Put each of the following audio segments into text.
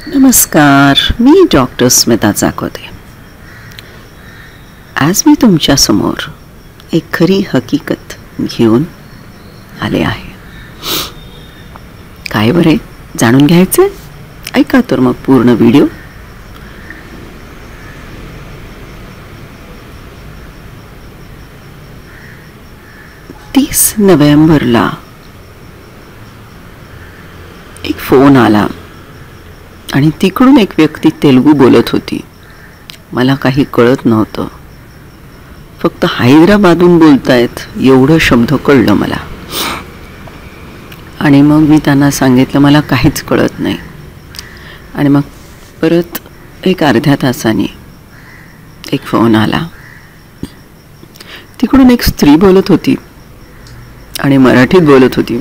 नमस्कार, मी डॉक्टर स्मिता चाकोते. आज मी तुमच्यासमोर एक खरी हकीकत घेऊन आले आहे. काय बरे जाणून घ्यायचे? ऐका तर मग पूर्ण व्हिडिओ. नोव्हेंबरला एक फोन आला आणि तिकडून एक व्यक्ती तेलुगू बोलत होती. मला काही कळत नव्हतं, फक्त हैदराबादहून बोलतायत एवढं शब्द कळलं मला. आणि मग मी त्यांना सांगितलं मला काहीच कळत नाही. आणि मग परत एक अर्ध्या तासाने एक फोन आला. तिकडून एक स्त्री बोलत होती आणि मराठीत बोलत होती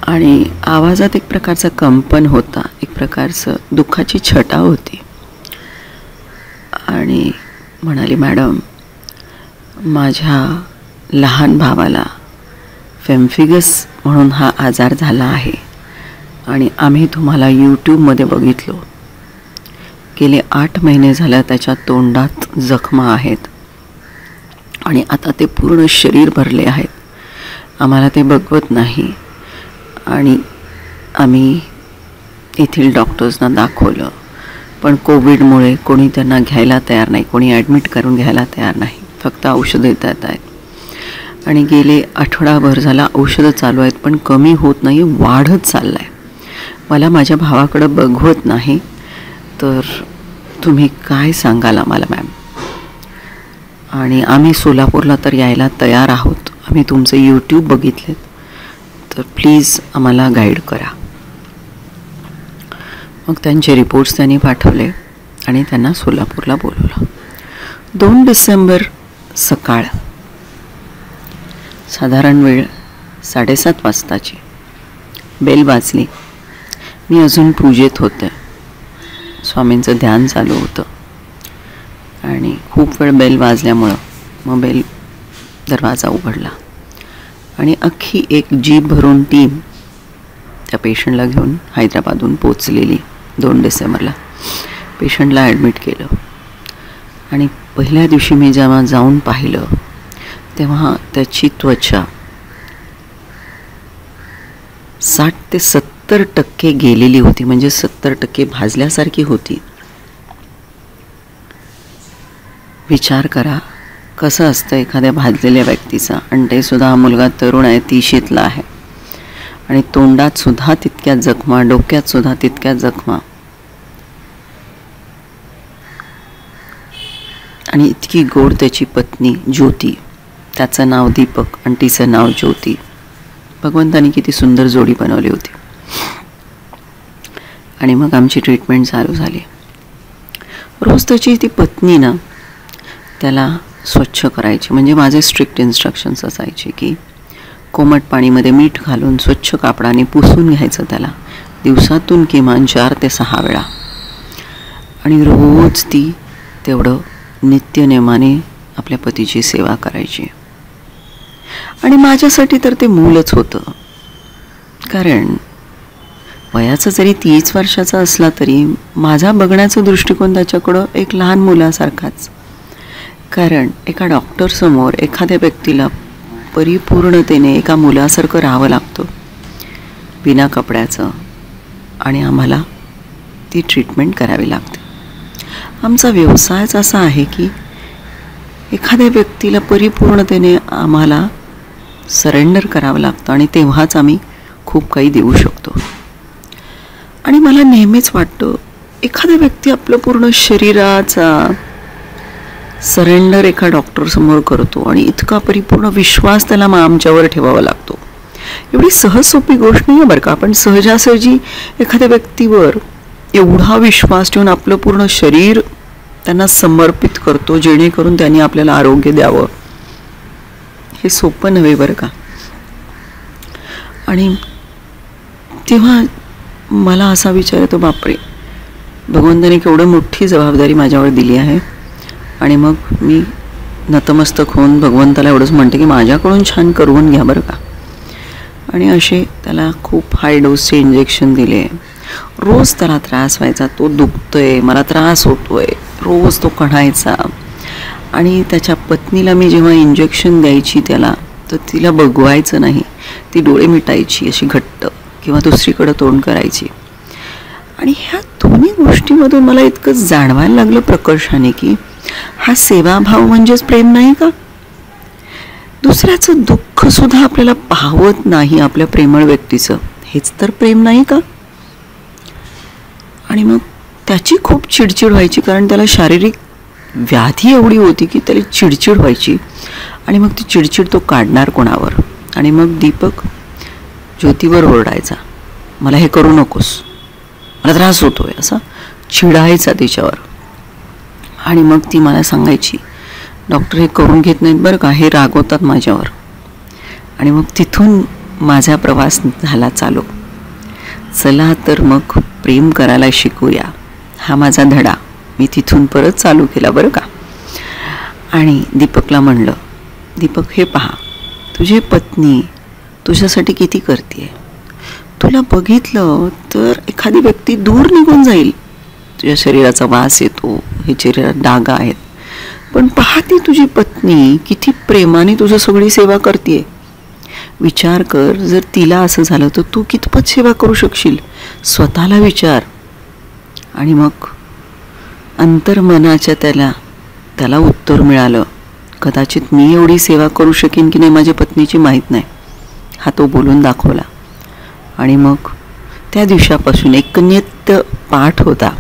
आणि आवाजात एक प्रकारचा कंपन होता, एक प्रकारचं दुःखाची छटा होती. आणि म्हणाली, मॅडम, माझ्या लहान भावाला फेम्फिगस म्हणून हा आजार झाला आहे आणि आम्ही तुम्हाला यूट्यूबमध्ये बघितलो. गेले 8 महिने झाले त्याच्या तोंडात जखमा आहेत आणि आता ते पूर्ण शरीर भरले आहेत. आम्हाला ते बघवत नाही आणि आम्ही येथील डॉक्टर्सना दाखवलं, पण कोविडमुळे कोणी त्यांना घ्यायला तयार नाही, कोणी ॲडमिट करून घ्यायला तयार नाही. फक्त औषधं देत आहेत आणि गेले आठवडाभर झाला औषधं चालू आहेत, पण कमी होत नाही, वाढत चाललं आहे. मला माझ्या भावाकडं बघवत नाही, तर तुम्ही काय सांगाल आम्हाला मॅम? आणि आम्ही सोलापूरला तर यायला तयार आहोत. आम्ही तुमचे यूट्यूब बघितलेत, तर प्लीज आम्हाला गाईड करा. मग त्यांचे रिपोर्ट्स त्यांनी पाठवले आणि त्यांना सोलापूरला बोलवलं. 2 डिसेंबर सकाळ, साधारण वेळ 7:30 वाजताची. बेल वाजली. मी अजून पूजेत होते. स्वामींचं ध्यान चालू होतं आणि खूप वेळ बेल वाजल्यामुळं मग बेल दरवाजा उघडला आणि अख्खी एक जीप भरून टीम त्या पेशंटला घेऊन हैदराबादहून पोचलेली. 2 डिसेंबरला पेशंटला ॲडमिट केलं आणि पहिल्या दिवशी मी जेव्हा जाऊन पाहिलं तेव्हा त्याची त्वचा 60 ते 70% गेलेली होती, म्हणजे 70% भाजल्यासारखी होती. विचार करा कसं असतं एखाद्या भाजलेल्या व्यक्तीचा. आणि ते सुद्धा हा मुलगा तरुण आहे, 30शीतला आहे आणि तोंडात सुद्धा तितक्या जखमा, डोक्यात सुद्धा तितक्या जखमा. आणि इतकी गोड त्याची पत्नी ज्योती, त्याचं नाव दीपक आणि तिचं नाव ज्योती. भगवंतानी किती सुंदर जोडी बनवली होती. आणि मग आमची ट्रीटमेंट चालू झाली. रोज त्याची ती पत्नी ना त्याला स्वच्छ करायची. म्हणजे माझे स्ट्रिक्ट इन्स्ट्रक्शन्स असायचे की कोमट पाणीमध्ये मीठ घालून स्वच्छ कापडाने पुसून घ्यायचं त्याला दिवसातून किमान 4 ते 6 वेळा. आणि रोज ती तेवढं नित्यनेमाने आपल्या पतीची सेवा करायची. आणि माझ्यासाठी तर ते मूलच होतं, कारण वयाचा जरी 30 वर्षाचा असला तरी माझा बघण्याचा दृष्टिकोन त्याच्याकडं एक लहान मुलासारखाच. कारण एका डॉक्टरसमोर एखाद्या व्यक्तीला परिपूर्णतेने एका मुलासारखं राहावं लागतं, बिना कपड्याचं, आणि आम्हाला ती ट्रीटमेंट करावी लागते. आमचा व्यवसायच असा आहे की एखाद्या व्यक्तीला परिपूर्णतेने आम्हाला सरेंडर करावं लागतं आणि तेव्हाच आम्ही खूप काही देऊ शकतो. आणि मला नेहमीच वाटतं एखादा व्यक्ती आपलं पूर्ण शरीराचा सरेंडर एका डॉक्टरसमोर करतो आणि इतका परिपूर्ण विश्वास त्याला आमच्यावर ठेवावा लागतो. एवढी सहज सोपी गोष्ट नाही आहे बरं का. आपण सहजासहजी एखाद्या व्यक्तीवर एवढा विश्वास ठेवून आपलं पूर्ण शरीर त्यांना समर्पित करतो जेणेकरून त्यांनी आपल्याला आरोग्य द्यावं. हे सोपं नव्हे बरं का. आणि तेव्हा मला असा विचार येतो, बापरे, भगवंताने केवढी मोठी जबाबदारी माझ्यावर दिली आहे. आणि मग मी नतमस्तक होऊन भगवंताला एवढंच म्हणते की माझ्याकडून छान करून घ्या बरं का. आणि असे त्याला खूप हाय डोसचे इंजेक्शन दिले. रोज त्याला त्रास व्हायचा, तो दुखतोय, मला त्रास होतोय, रोज तो कढायचा. आणि त्याच्या पत्नीला मी जेव्हा इंजेक्शन द्यायची त्याला, तर तिला बघवायचं नाही, ती डोळे मिटायची अशी घट्ट किंवा दुसरीकडं तोंड करायची. आणि ह्या दोन्ही गोष्टीमधून मला इतकं जाणवायला लागलं प्रकर्षाने की हा सेवाभाव म्हणजेच प्रेम नाही का? दुसऱ्याचं दुःख सुद्धा आपल्याला पाहवत नाही आपल्या प्रेमळ व्यक्तीचं, हेच तर प्रेम नाही का? आणि मग त्याची खूप चिडचिड व्हायची, कारण त्याला शारीरिक व्याधी एवढी होती की त्याला चिडचिड व्हायची. आणि मग ती चिडचिड तो काढणार कोणावर? आणि मग दीपक ज्योतीवर ओरडायचा, मला हे करू नकोस, मला त्रास होतोय, असा चिडायचा तिच्यावर. आणि मग ती मला सांगायची, डॉक्टर हे करून घेत नाहीत बरं का, हे रागवतात माझ्यावर. आणि मग तिथून माझा प्रवास झाला चालू. चला तर मग प्रेम करायला शिकूया, हा माझा धडा मी तिथून परत चालू केला बरं का. आणि दीपकला म्हणलं, दीपक हे पहा, तुझी पत्नी तुझ्यासाठी किती करते. तुला बघितलं तर एखादी व्यक्ती दूर निघून जाईल, तुझ्या शरीराचा वास येतो, हे शरीरात डागा आहेत, पण पाहती तुझी पत्नी किती प्रेमाने तुझं सगळी सेवा करते. विचार कर, जर तिला असं झालं तर तू कितपत सेवा करू शकशील, स्वतःला विचार. आणि मग अंतर्मनाच्या त्याला उत्तर मिळालं, कदाचित मी एवढी सेवा करू शकेन की नाही माझ्या पत्नीची माहीत नाही. हा तो बोलून दाखवला. आणि मग त्या दिवसापासून एक नित्य पाठ होता.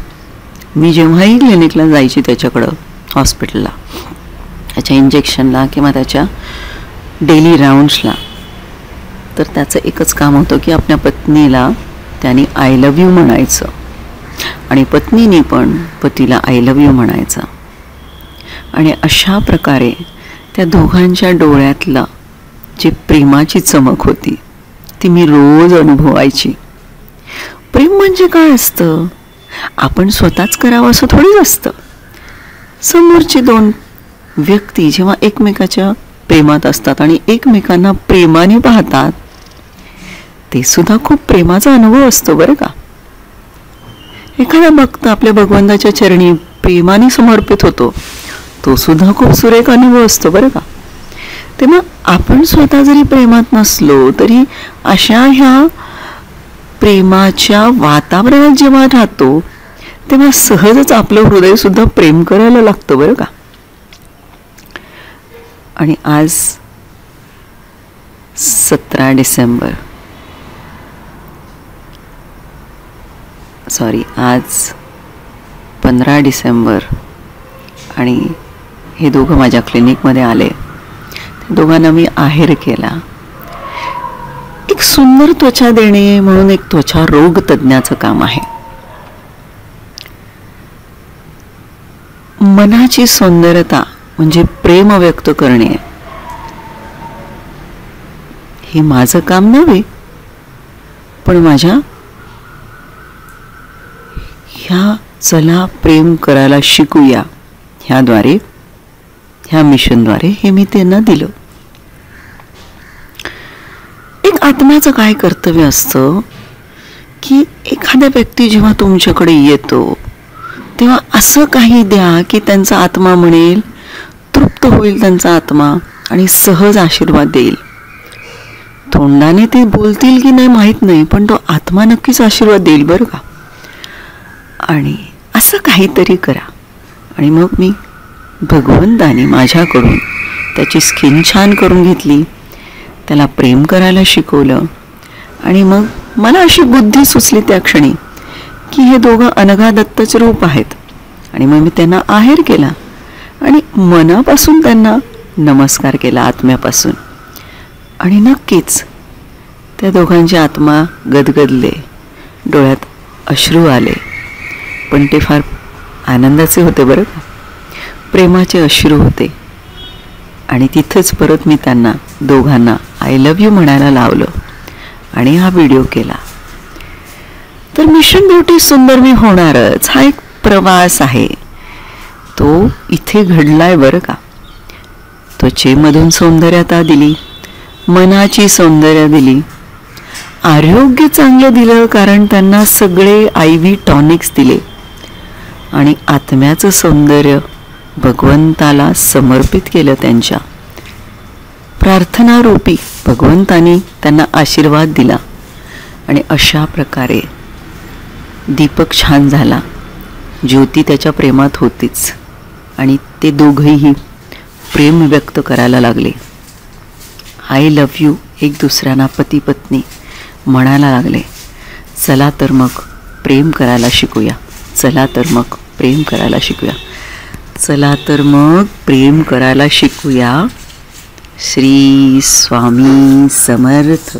मी जेव्हाही क्लिनिकला जायची त्याच्याकडं, हॉस्पिटलला, त्याच्या इंजेक्शनला किंवा त्याच्या डेली राऊंड्सला, तर त्याचं एकच काम होतं की आपल्या पत्नीला त्याने आय लव्ह यू म्हणायचं आणि पत्नीने पण पतीला आय लव्ह यू म्हणायचं. आणि अशा प्रकारे त्या दोघांच्या डोळ्यातला जी प्रेमाची चमक होती ती मी रोज अनुभवायची. प्रेम म्हणजे काय असतं? आपण स्वतःच करावं असं थोडीच असतं. समोरचे दोन व्यक्ती जेव्हा एकमेकाच्या प्रेमात असतात आणि एकमेकांना प्रेमाने पाहतात, ते सुद्धा खूप प्रेमाचा अनुभव असतो बरं का. एखादा भक्त आपल्या भगवंताच्या चरणी प्रेमाने समर्पित होतो, तो सुद्धा खूप सुरेख अनुभव असतो बरं का. तेव्हा आपण स्वतः जरी प्रेमात नसलो तरी अशा ह्या प्रेमाच्या वातावरणात जेव्हा राहतो तेव्हा सहजच आपलं हृदय सुद्धा प्रेम करायला लागतं बरं का. आणि आज 17 डिसेंबर, आज 15 डिसेंबर आणि हे दोघं माझ्या क्लिनिकमध्ये आले. त्या दोघांना मी आहेर केला. एक सुंदर त्वचा देणे म्हणून एक त्वचा रोग तज्ञाचं काम आहे. मनाची सौंदर्यता म्हणजे प्रेम व्यक्त करणे, हे माझं काम नव्हे, पण माझ्या ह्या चला प्रेम करायला शिकूया ह्याद्वारे, ह्या मिशनद्वारे हे मी त्यांना दिलं. एक आत्म्याचं काय कर्तव्य असतं की एखाद्या व्यक्ती जेव्हा तुमच्याकडे येतो तेव्हा असं काही द्या की त्यांचा आत्मा म्हणेल, तृप्त होईल त्यांचा आत्मा आणि सहज आशीर्वाद देईल. तोंडाने ते बोलतील की नाही माहीत नाही, पण तो आत्मा नक्कीच आशीर्वाद देईल बरं का. आणि असं काहीतरी करा. आणि मग मी भगवंताने माझ्याकडून त्याची स्किन छान करून घेतली, त्याला प्रेम करायला शिकवलं. आणि मग मला अशी बुद्धी सुचली त्या क्षणी की हे दोघं अनघा दत्तच रूप आहेत. आणि मग मी त्यांना आहेर केला आणि मनापासून त्यांना नमस्कार केला, आत्म्यापासून. आणि नक्कीच त्या दोघांचे आत्मा गदगदले, डोळ्यात अश्रू आले, पण ते फार आनंदाचे होते बरं का, प्रेमाचे अश्रू होते. आणि तिथंच परत मी त्यांना दोघांना आय लव्ह यू म्हणायला लावलं आणि हा व्हिडिओ केला. तर मिशन ब्युटी सुंदर मी होणारच हा एक प्रवास आहे, तो इथे घडलाय बरं का. त्वचेमधून सौंदर्यता दिली, मनाची सौंदर्य दिली आरोग्य चांगलं दिलं, कारण त्यांना सगळे IV टॉनिक्स दिले आणि आत्म्याचं सौंदर्य भगवंताला समर्पित केलं. त्यांच्या प्रार्थनारूपी भगवंतानी त्यांना आशीर्वाद दिला आणि अशा प्रकारे दीपक छान झाला. ज्योती त्याच्या प्रेमात होतीच आणि ते दोघंही प्रेम व्यक्त करायला लागले. आय लव्ह यू एक दुसऱ्यांना पती पत्नी म्हणायला लागले. चला तर मग प्रेम करायला शिकूया, चला तर मग प्रेम करायला शिकूया, चला तर मग प्रेम करायला शिकूया. श्री स्वामी समर्थ.